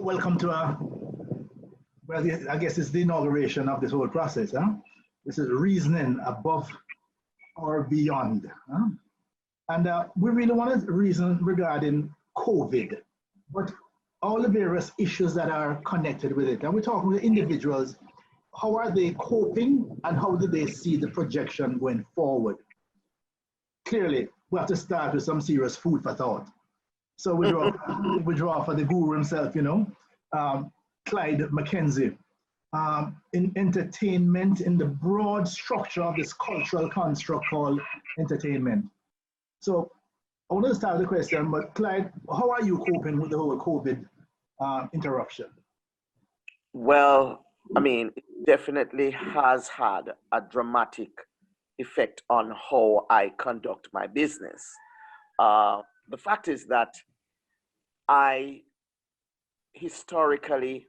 welcome to well, I guess it's the inauguration of this whole process. Huh? This is reasoning above or beyond. Huh? And we really want to reason regarding COVID, but all the various issues that are connected with it. And we're talking with individuals, how are they coping and how do they see the projection going forward? Clearly, we have to start with some serious food for thought. So we draw for the guru himself, Clyde Mckenzie. In entertainment, in the broad structure of this cultural construct called entertainment. So I want to start with the question, but Clyde, how are you coping with the whole COVID interruption? Well, it definitely has had a dramatic effect on how I conduct my business. The fact is that I historically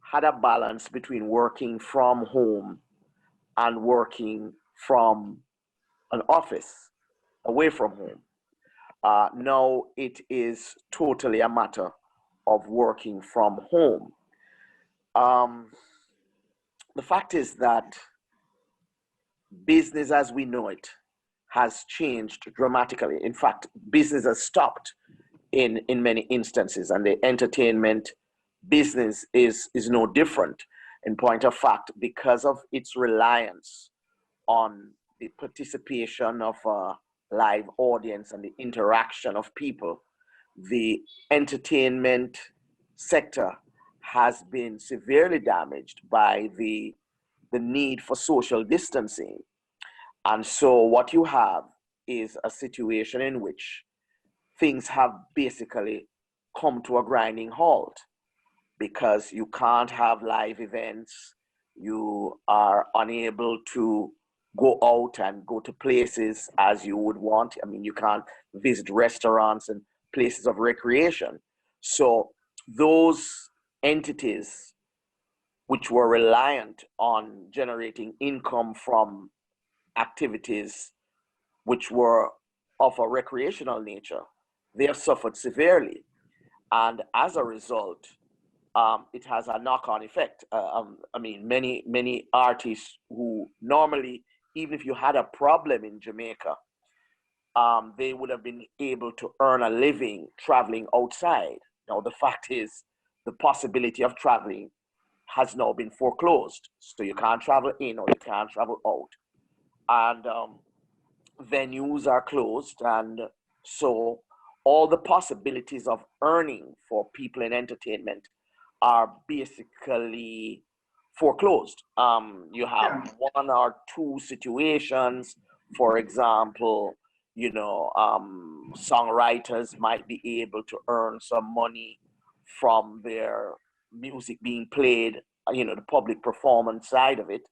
had a balance between working from home and working from an office away from home. Now it is totally a matter of working from home. The fact is that business as we know it has changed dramatically. In fact, business has stopped in many instances, and the entertainment business is no different. In point of fact, because of its reliance on the participation of a live audience and the interaction of people, the entertainment sector has been severely damaged by the need for social distancing. And so what you have is a situation in which things have basically come to a grinding halt because you can't have live events. You are unable to go out and go to places as you would want. You can't visit restaurants and places of recreation. So those entities which were reliant on generating income from activities which were of a recreational nature, they have suffered severely. And as a result, it has a knock-on effect. Many artists who normally, even if you had a problem in Jamaica, they would have been able to earn a living traveling outside. Now, the fact is, the possibility of traveling has now been foreclosed. So you can't travel in or you can't travel out. And venues are closed. And so all the possibilities of earning for people in entertainment are basically foreclosed. You have one or two situations. For example, songwriters might be able to earn some money from their music being played, the public performance side of it.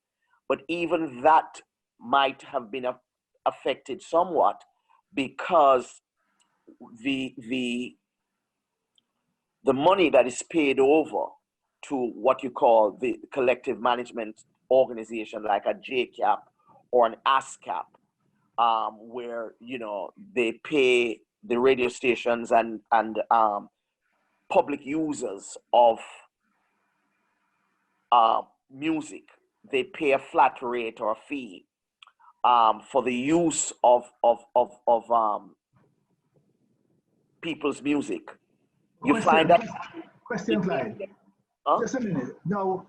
But even that might have been affected somewhat because the money that is paid over to what you call the collective management organization, like a JCAP or an ASCAP, where they pay the radio stations and public users of music. They pay a flat rate or a fee for the use of people's music. You find that question, Clyde. Just a minute. Now,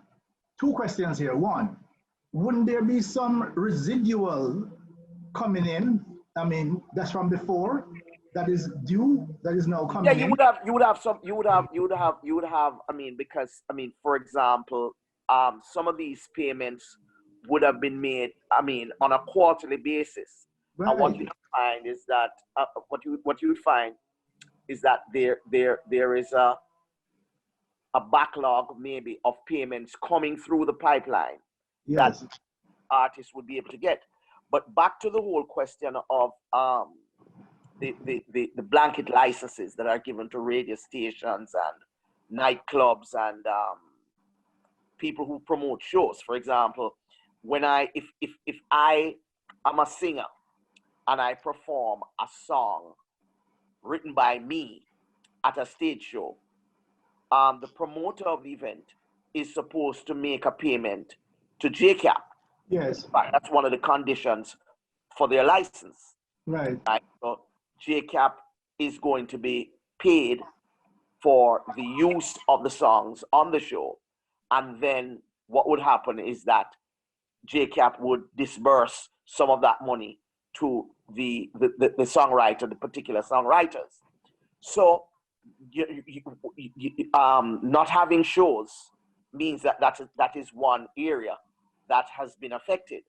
two questions here. One, wouldn't there be some residual coming in? That's from before, that is due, that is now coming in. Yeah, you would have. Because for example, some of these payments would have been made, on a quarterly basis. Right. And what you find is that what you would find is that there is a backlog maybe of payments coming through the pipeline. Yes. That artists would be able to get. But back to the whole question of the blanket licenses that are given to radio stations and nightclubs and people who promote shows. For example, when if I am a singer and I perform a song written by me at a stage show, the promoter of the event is supposed to make a payment to JCAP. Yes. Right? That's one of the conditions for their license. Right. Right? So JCAP is going to be paid for the use of the songs on the show. And then what would happen is that JCAP would disburse some of that money to the songwriter, the particular songwriters. So not having shows means that is one area that has been affected.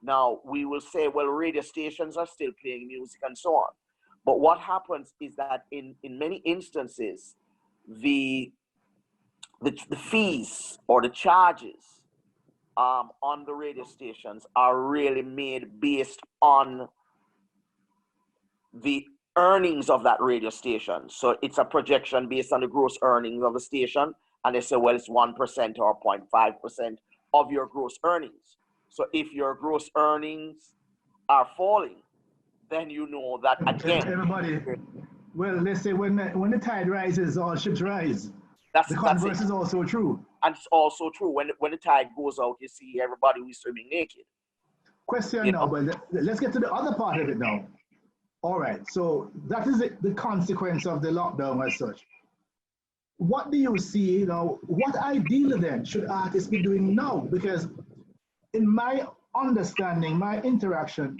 Now, we will say, well, radio stations are still playing music and so on. But what happens is that in many instances, the fees or the charges on the radio stations are really made based on the earnings of that radio station. So it's a projection based on the gross earnings of the station. And they say, well, it's 1% or 0.5% of your gross earnings. So if your gross earnings are falling, then you know that again. Everybody, well, let's say when the tide rises, all ships rise. The converse is also true. And it's also true. When the tide goes out, you see everybody who's swimming naked. Question now, but let's get to the other part of it now. All right, so that is the consequence of the lockdown as such. What do you see now? What ideally then should artists be doing now? Because in my understanding, my interaction,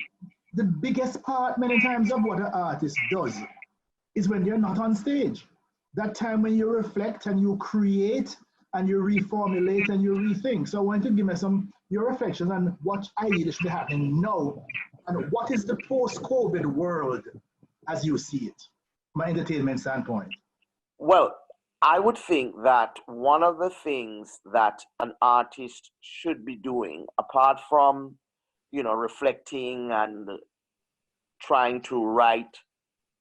the biggest part many times of what an artist does is when you're not on stage. That time when you reflect and you create and you reformulate and you rethink. So I want to give me your reflections on what ideally should be happening now and what is the post-COVID world as you see it, from an entertainment standpoint. Well, I would think that one of the things that an artist should be doing, apart from, reflecting and trying to write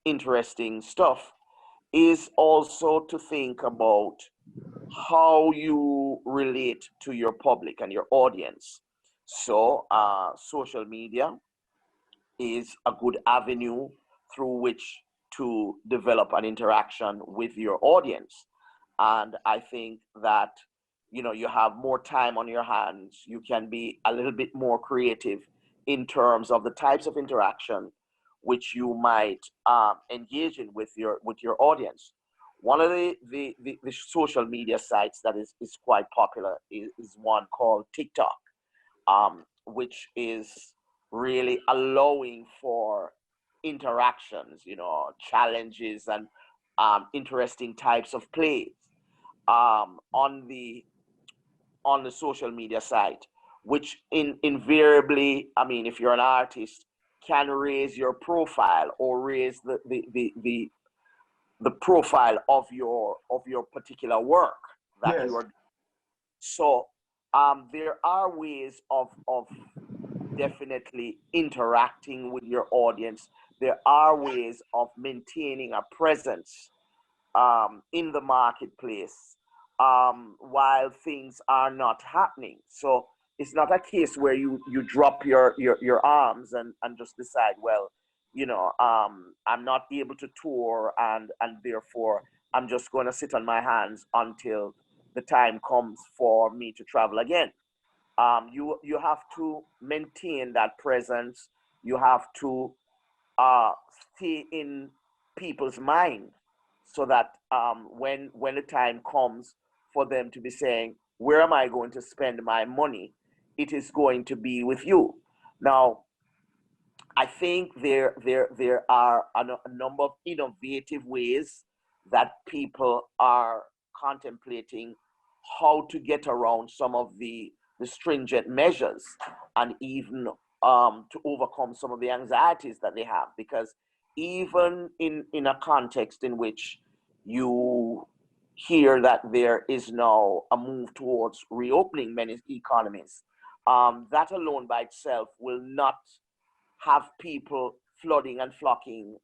interesting stuff, is also to think about how you relate to your public and your audience. So social media is a good avenue through which to develop an interaction with your audience. And I think that, you have more time on your hands. You can be a little bit more creative in terms of the types of interaction which you might engage in with your audience. One of the social media sites that is quite popular is one called TikTok, which is really allowing for interactions, challenges and interesting types of plays on the social media site, which invariably, I mean, if you're an artist, can raise your profile or raise the profile of your particular work that yes. you are. So there are ways of definitely interacting with your audience. There are ways of maintaining a presence in the marketplace while things are not happening. So it's not a case where you drop your arms and just decide, well, I'm not able to tour and therefore I'm just going to sit on my hands until the time comes for me to travel again. You have to maintain that presence. You have to stay in people's mind so that when the time comes for them to be saying, where am I going to spend my money? It is going to be with you. Now, I think there are a number of innovative ways that people are contemplating how to get around some of the stringent measures and even to overcome some of the anxieties that they have. Because even in a context in which you hear that there is now a move towards reopening many economies, that alone by itself will not have people flooding and flocking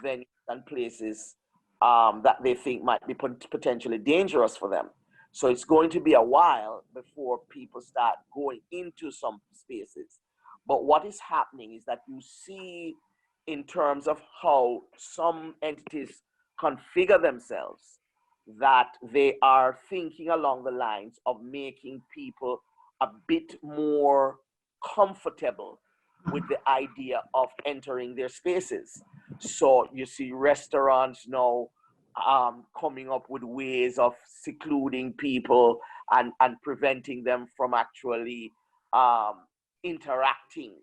venues and places that they think might be potentially dangerous for them. So it's going to be a while before people start going into some spaces. But what is happening is that you see in terms of how some entities configure themselves, that they are thinking along the lines of making people a bit more comfortable with the idea of entering their spaces. So you see restaurants now coming up with ways of secluding people and preventing them from actually interacting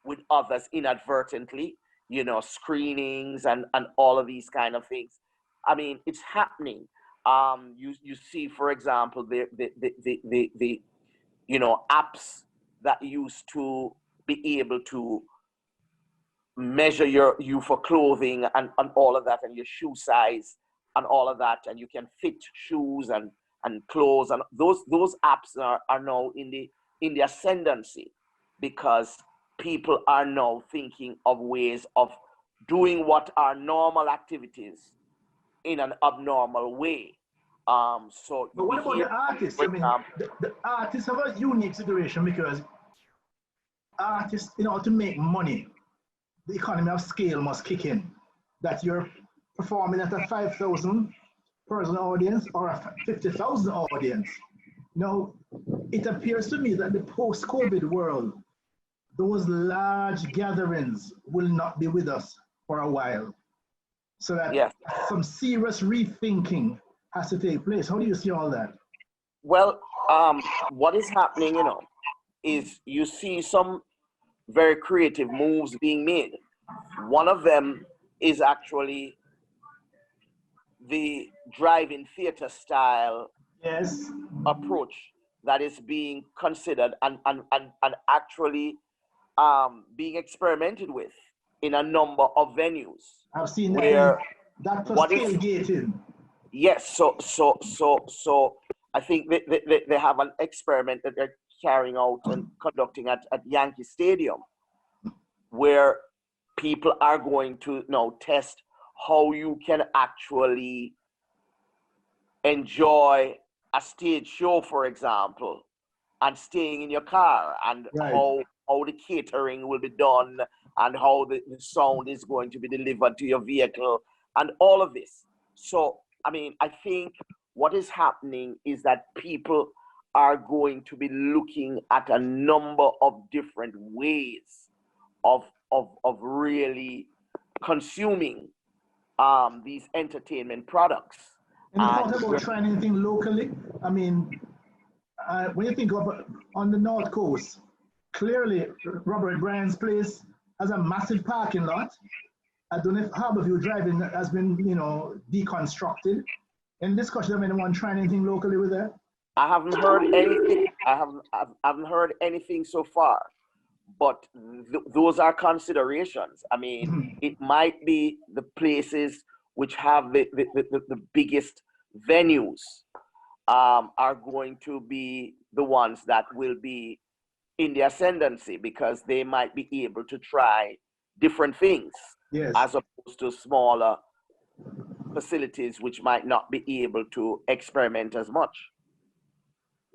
with others inadvertently, you know, screenings and all of these kind of things. I mean, it's happening. You see, for example, the you know, apps that used to be able to measure you for clothing and all of that, and your shoe size and all of that, and you can fit shoes and clothes, and those apps are now in the ascendancy, because people are now thinking of ways of doing what are normal activities in an abnormal way. So But what about the artists? I mean, the artists have a unique situation because artists, in order to make money, the economy of scale must kick in. That you're performing at a 5,000 person audience or a 50,000 audience. Now, it appears to me that the post-COVID world, those large gatherings will not be with us for a while. So that some serious rethinking has to take place. How do you see all that? Well, what is happening, you know, is you see some very creative moves being made. One of them is actually the drive-in theater style approach that is being considered and actually being experimented with in a number of venues. I've seen where that plus tailgating. Yes, so I think they have an experiment that they're carrying out and conducting at Yankee Stadium, where people are going to now test how you can actually enjoy a stage show, for example, and staying in your car, and how the catering will be done, and how the sound is going to be delivered to your vehicle, and all of this. So, I mean, I think what is happening is that people are going to be looking at a number of different ways of really consuming these entertainment products. And you thought about trying anything locally? I mean, when you think of on the North Coast, clearly Robert Bryan's place has a massive parking lot. I don't know if Harborview Driving has been, you know, deconstructed. Any discussion of anyone trying anything locally with that? I haven't heard anything. I haven't heard anything so far, but those are considerations. I mean, it might be the places which have the biggest venues are going to be the ones that will be in the ascendancy, because they might be able to try different things, as opposed to smaller facilities which might not be able to experiment as much.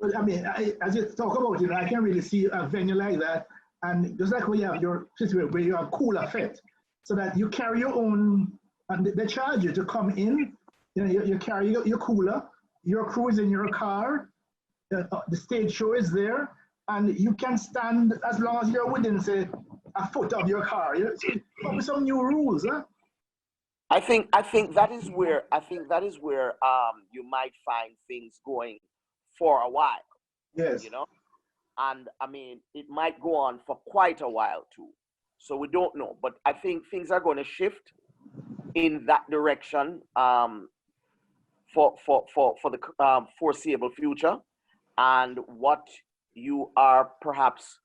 Well, I mean, as you talk about it, I can really see a venue like that, and just like when you have your situation where you have cooler fit, so that you carry your own, and they charge you to come in. You know, you carry your cooler, your crew is in your car, the stage show is there, and you can stand as long as you're within, say, a foot of your car. You know, so come with some new rules, huh? I think that is where you might find things going for a while. Yes. You know, and I mean, it might go on for quite a while too. So we don't know, but I think things are going to shift in that direction for the foreseeable future. And what you are perhaps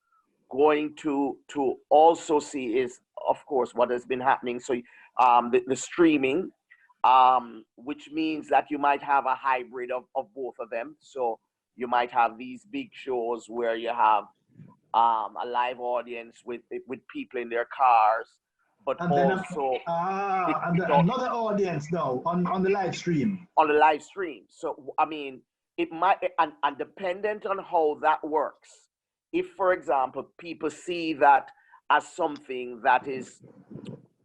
going to also see is, of course, what has been happening. So the streaming, which means that you might have a hybrid of both of them. So you might have these big shows where you have a live audience with people in their cars, but and also another audience now on the live stream. On the live stream. So I mean, it might, and dependent on how that works. If, for example, people see that as something that is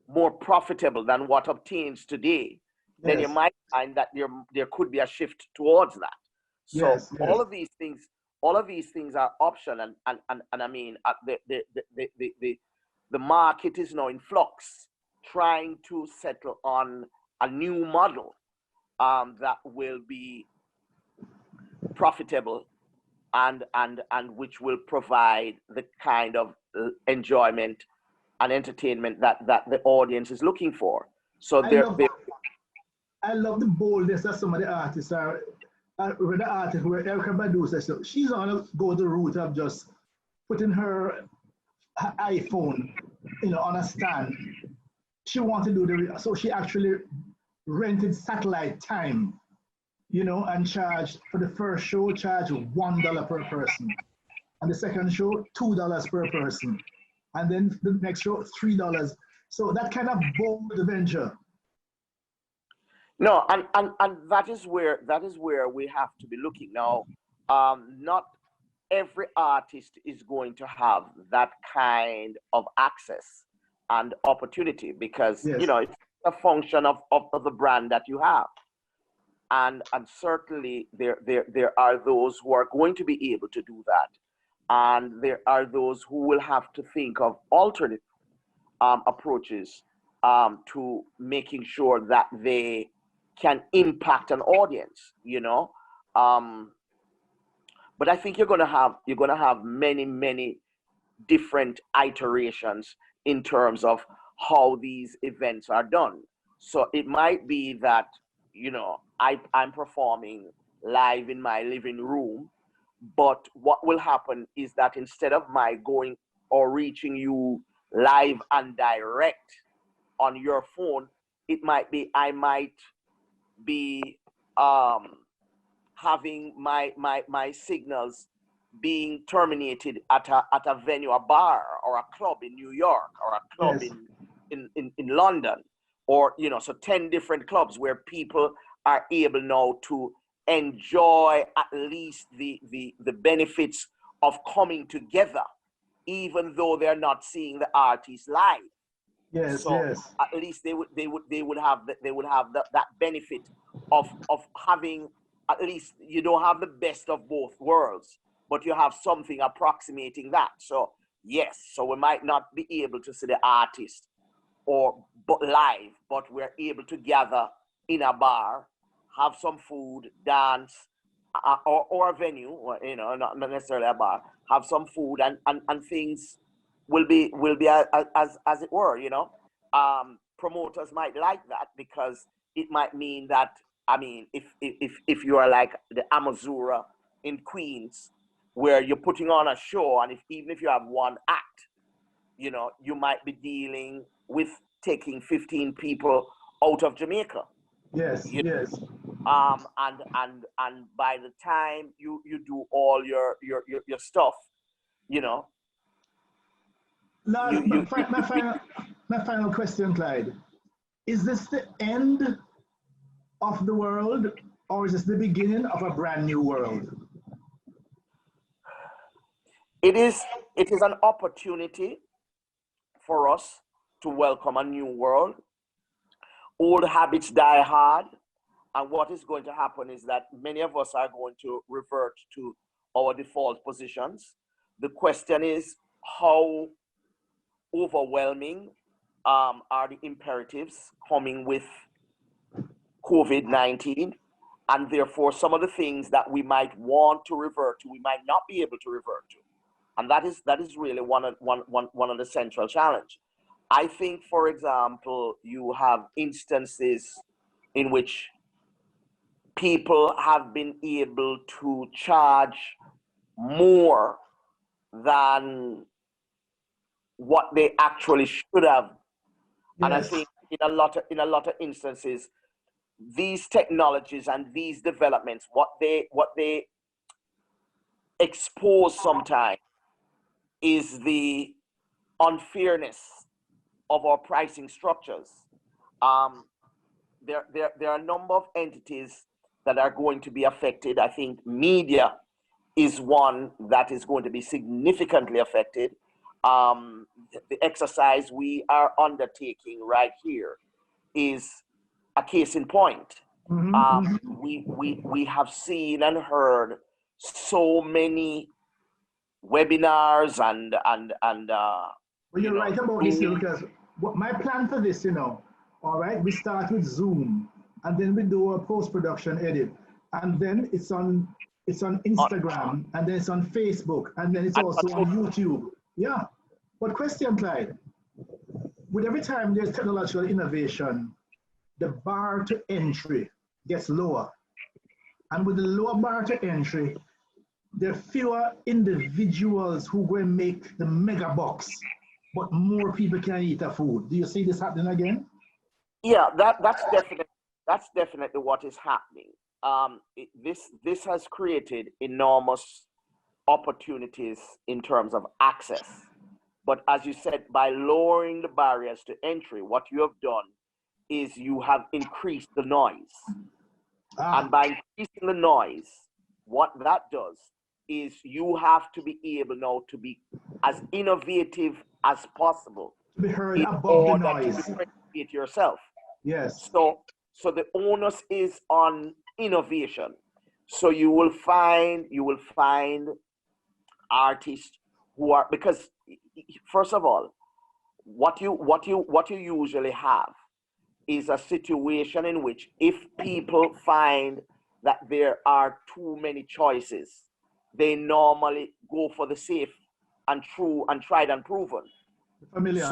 more profitable than what obtains today, then you Yes. might find that there could be a shift towards that. So Yes. Yes. all of these things are optional, and I mean, the market is now in flux, trying to settle on a new model that will be profitable and which will provide the kind of enjoyment and entertainment that the audience is looking for. So I love I love the boldness that some of the artists are. I read an article where Erica Badu says so she's gonna go the route of just putting her iPhone, on a stand. She wanted to do so she actually rented satellite time, and charged for the first show, charged $1 per person, and the second show $2 per person, and then the next show $3. So that kind of bold venture. No, and that is where we have to be looking now. Not every artist is going to have that kind of access and opportunity, because Yes. it's a function of the brand that you have. And certainly there are those who are going to be able to do that. And there are those who will have to think of alternate approaches to making sure that they can impact an audience, but I think you're gonna have many different iterations in terms of how these events are done. So it might be that I'm performing live in my living room, but what will happen is that instead of my going or reaching you live and direct on your phone, it might be I might be having my signals being terminated at a venue, a bar or a club in New York, or a club Yes. in London, or so 10 different clubs where people are able now to enjoy at least the benefits of coming together, even though they're not seeing the artist live. Yes. So Yes. at least they would have that benefit of having, at least you don't have the best of both worlds, but you have something approximating that. So yes, so we might not be able to see the artist but live, but we're able to gather in a bar, have some food, dance, or a venue, or, not necessarily a bar, have some food, and things will be as it were. Promoters might like that, because it might mean that, I mean, if you are like the Amazura in Queens, where you're putting on a show, and even if you have one act, you might be dealing with taking 15 people out of Jamaica. Yes. Yes. And by the time you do all your stuff, Last, you my final question, Clyde. Is this the end of the world, or is this the beginning of a brand new world? it is an opportunity for us to welcome a new world. Old habits die hard, and what is going to happen is that many of us are going to revert to our default positions. The question is, how overwhelming are the imperatives coming with COVID-19, and therefore some of the things that we might want to revert to, we might not be able to revert to, and that is really one of the central challenge. I think, for example, you have instances in which people have been able to charge more than what they actually should have. And I Yes. think in a lot of instances, these technologies and these developments, what they expose sometimes is the unfairness of our pricing structures. There are a number of entities that are going to be affected. I think media is one that is going to be significantly affected. The exercise we are undertaking right here is a case in point. Mm-hmm. We have seen and heard so many webinars and Well, you're right about this, Zoom. because what my plan for this, all right, we start with Zoom, and then we do a post-production edit, and then it's on Instagram, and then it's on Facebook, and then it's also on YouTube. Yeah. But question, Clyde, with every time there's technological innovation, the bar to entry gets lower. And with the lower bar to entry, there are fewer individuals who go and make the mega bucks, but more people can eat the food. Do you see this happening again? Yeah, that's definitely what is happening. This has created enormous opportunities in terms of access. But as you said, by lowering the barriers to entry, what you have done is you have increased the noise. And by increasing the noise, what that does is you have to be able now to be as innovative as possible. To be heard above the noise. To differentiate yourself. Yes. So the onus is on innovation. So you will find artists who are, because first of all, what you usually have is a situation in which if people find that there are too many choices, they normally go for the safe and true and tried and proven. Familiar.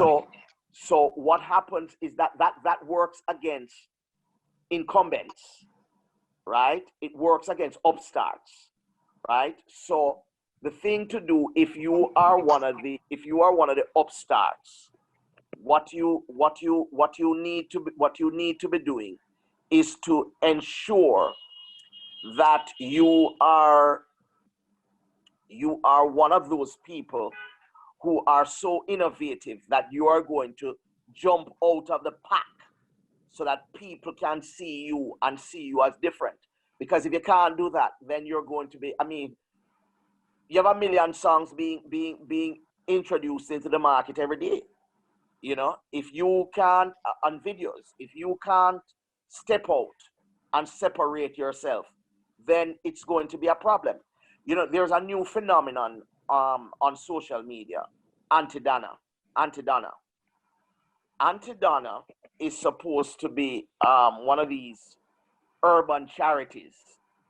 So what happens is that works against incumbents, right? It works against upstarts, right? So the thing to do, if you are one of the upstarts, what you need to be doing is to ensure that you are one of those people who are so innovative that you are going to jump out of the pack so that people can see you and see you as different. Because if you can't do that, then you're going to be, you have a million songs being introduced into the market every day. If you can't, on videos, if you can't step out and separate yourself, then it's going to be a problem. There's a new phenomenon on social media, anti-Donna. Anti-Donna is supposed to be one of these urban charities.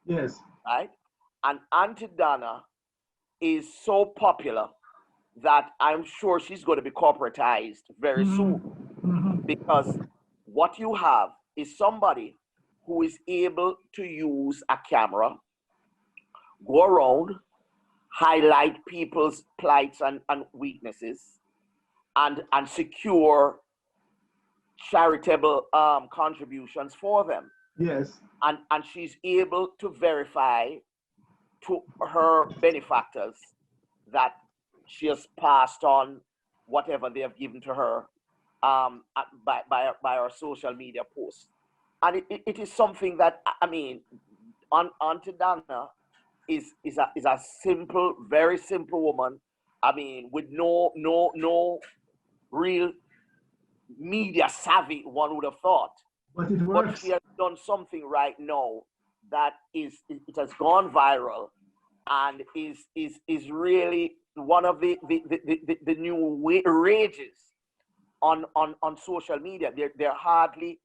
Yes. Right? And anti-Donna is so popular that I'm sure she's going to be corporatized very soon. Because what you have is somebody who is able to use a camera, go around, highlight people's plights and weaknesses, and secure charitable contributions for them. Yes. And she's able to verify to her benefactors that she has passed on whatever they have given to her by our social media posts. And it is something that, Auntie Donna is a simple, very simple woman. With no real media savvy, one would have thought. But it works. But she has done something right now that it has gone viral and is really one of the new rages on social media. They're hardly.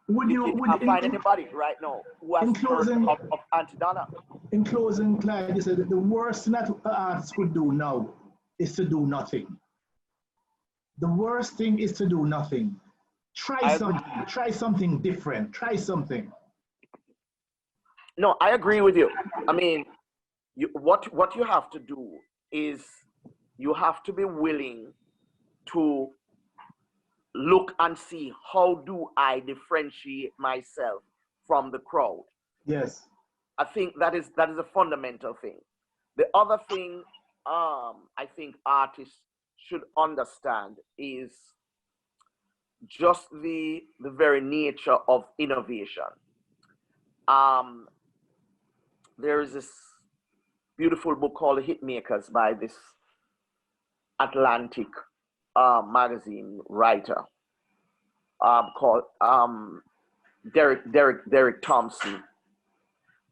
You can't find anybody right now who has heard of Auntie Donna. In closing, Clyde, you said that the worst thing that artists could do now is to do nothing. The worst thing is to do nothing. Try something different. Try something. No, I agree with you. What you have to do is you have to be willing to look and see, how do I differentiate myself from the crowd? Yes. I think that is a fundamental thing. The other thing I think artists should understand is just the very nature of innovation. There is this beautiful book called Hitmakers by this Atlantic magazine writer called Derek Thompson,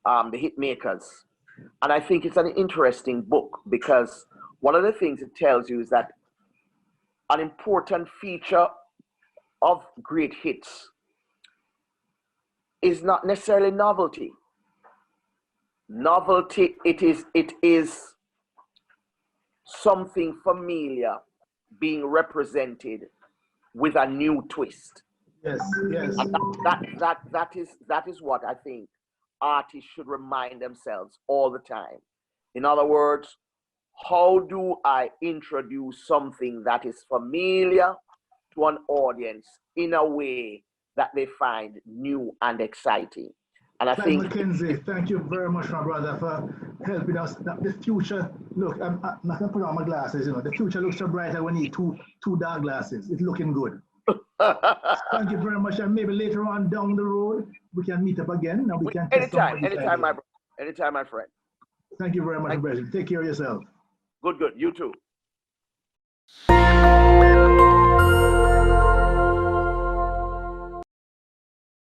The Hitmakers. And I think it's an interesting book because one of the things it tells you is that an important feature of great hits is not necessarily novelty. Novelty, it is something familiar being represented with a new twist. Yes, yes. And that is what I think artists should remind themselves all the time. In other words, how do I introduce something that is familiar to an audience in a way that they find new and exciting? And I Clyde think Mckenzie, thank you very much, my brother, for helping us. The future, look, I'm not gonna put on my glasses, you know. The future looks so bright. We need two dark glasses. It's looking good. Thank you very much, and maybe later on down the road we can meet up again. And we can anytime, my friend. Thank you very much, Brazil. Take care of yourself. Good. You too.